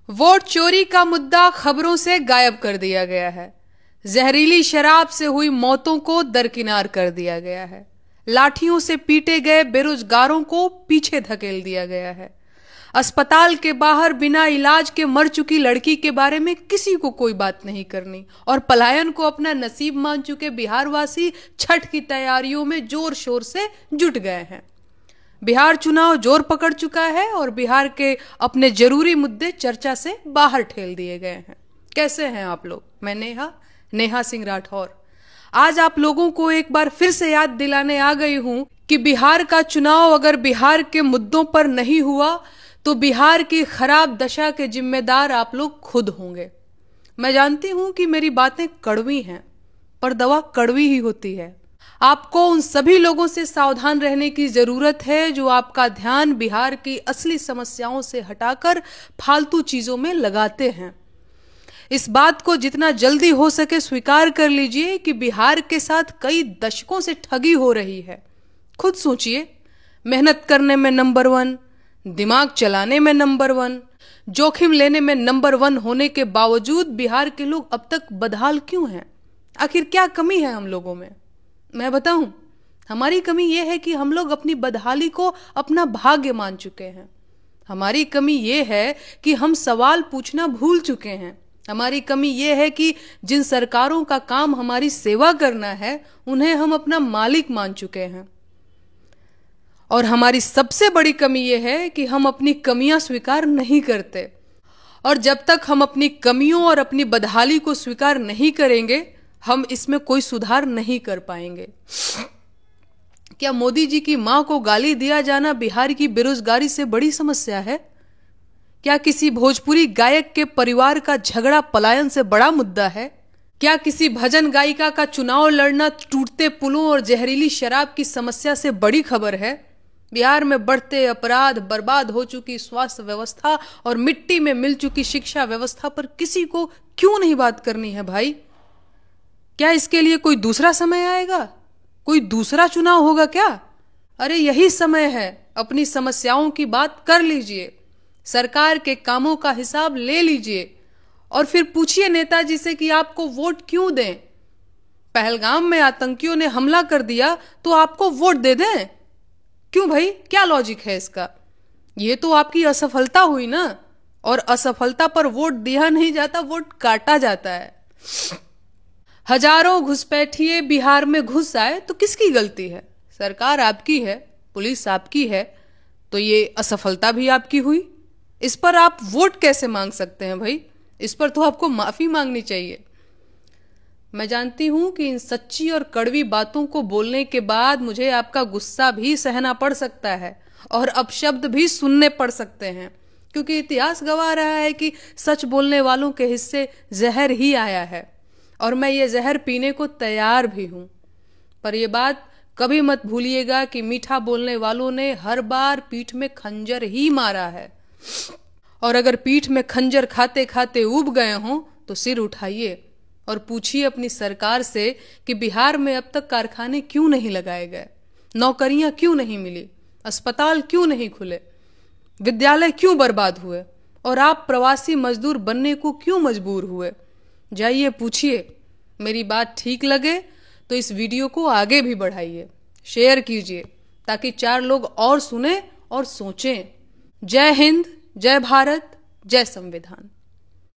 Vote चोरी का मुद्दा खबरों से गायब कर दिया गया है। जहरीली शराब से हुई मौतों को दरकिनार कर दिया गया है। लाठियों से पीटे गए बेरोजगारों को पीछे धकेल दिया गया है। अस्पताल के बाहर बिना इलाज के मर चुकी लड़की के बारे में किसी को कोई बात नहीं करनी और पलायन को अपना नसीब मान चुके बिहारवासी छठ की तैयारियों में जोर शोर से जुट गए हैं। बिहार चुनाव जोर पकड़ चुका है और बिहार के अपने जरूरी मुद्दे चर्चा से बाहर ठेल दिए गए हैं। कैसे हैं आप लोग? मैं नेहा सिंह राठौर आज आप लोगों को एक बार फिर से याद दिलाने आ गई हूं कि बिहार का चुनाव अगर बिहार के मुद्दों पर नहीं हुआ तो बिहार की खराब दशा के जिम्मेदार आप लोग खुद होंगे। मैं जानती हूं कि मेरी बातें कड़वी हैं, पर दवा कड़वी ही होती है। आपको उन सभी लोगों से सावधान रहने की जरूरत है जो आपका ध्यान बिहार की असली समस्याओं से हटाकर फालतू चीजों में लगाते हैं। इस बात को जितना जल्दी हो सके स्वीकार कर लीजिए कि बिहार के साथ कई दशकों से ठगी हो रही है। खुद सोचिए, मेहनत करने में नंबर 1, दिमाग चलाने में नंबर 1, जोखिम लेने में नंबर 1 होने के बावजूद बिहार के लोग अब तक बदहाल क्यों हैं? आखिर क्या कमी है हम लोगों में? मैं बताऊं, हमारी कमी यह है कि हम लोग अपनी बदहाली को अपना भाग्य मान चुके हैं। हमारी कमी यह है कि हम सवाल पूछना भूल चुके हैं। हमारी कमी यह है कि जिन सरकारों का काम हमारी सेवा करना है उन्हें हम अपना मालिक मान चुके हैं। और हमारी सबसे बड़ी कमी यह है कि हम अपनी कमियां स्वीकार नहीं करते। और जब तक हम अपनी कमियों और अपनी बदहाली को स्वीकार नहीं करेंगे हम इसमें कोई सुधार नहीं कर पाएंगे। क्या मोदी जी की मां को गाली दिया जाना बिहार की बेरोजगारी से बड़ी समस्या है? क्या किसी भोजपुरी गायक के परिवार का झगड़ा पलायन से बड़ा मुद्दा है? क्या किसी भजन गायिका का चुनाव लड़ना टूटते पुलों और जहरीली शराब की समस्या से बड़ी खबर है? बिहार में बढ़ते अपराध, बर्बाद हो चुकी स्वास्थ्य व्यवस्था और मिट्टी में मिल चुकी शिक्षा व्यवस्था पर किसी को क्यों नहीं बात करनी है भाई? क्या इसके लिए कोई दूसरा समय आएगा? कोई दूसरा चुनाव होगा क्या? अरे यही समय है, अपनी समस्याओं की बात कर लीजिए, सरकार के कामों का हिसाब ले लीजिए और फिर पूछिए नेताजी से कि आपको वोट क्यों दें। पहलगाम में आतंकियों ने हमला कर दिया तो आपको वोट दे दें? क्यों भाई, क्या लॉजिक है इसका? ये तो आपकी असफलता हुई ना, और असफलता पर वोट दिया नहीं जाता, वोट काटा जाता है। हजारों घुसपैठिए बिहार में घुस आए तो किसकी गलती है? सरकार आपकी है, पुलिस आपकी है, तो ये असफलता भी आपकी हुई। इस पर आप वोट कैसे मांग सकते हैं भाई? इस पर तो आपको माफी मांगनी चाहिए। मैं जानती हूं कि इन सच्ची और कड़वी बातों को बोलने के बाद मुझे आपका गुस्सा भी सहना पड़ सकता है और अपशब्द भी सुनने पड़ सकते हैं, क्योंकि इतिहास गवाह रहा है कि सच बोलने वालों के हिस्से जहर ही आया है और मैं ये जहर पीने को तैयार भी हूं। पर यह बात कभी मत भूलिएगा कि मीठा बोलने वालों ने हर बार पीठ में खंजर ही मारा है। और अगर पीठ में खंजर खाते खाते ऊब गए हों तो सिर उठाइए और पूछिए अपनी सरकार से कि बिहार में अब तक कारखाने क्यों नहीं लगाए गए, नौकरियां क्यों नहीं मिली, अस्पताल क्यों नहीं खुले, विद्यालय क्यों बर्बाद हुए और आप प्रवासी मजदूर बनने को क्यों मजबूर हुए? जाइए पूछिए। मेरी बात ठीक लगे तो इस वीडियो को आगे भी बढ़ाइए, शेयर कीजिए ताकि 4 लोग और सुने और सोचें। जय हिंद, जय भारत, जय संविधान।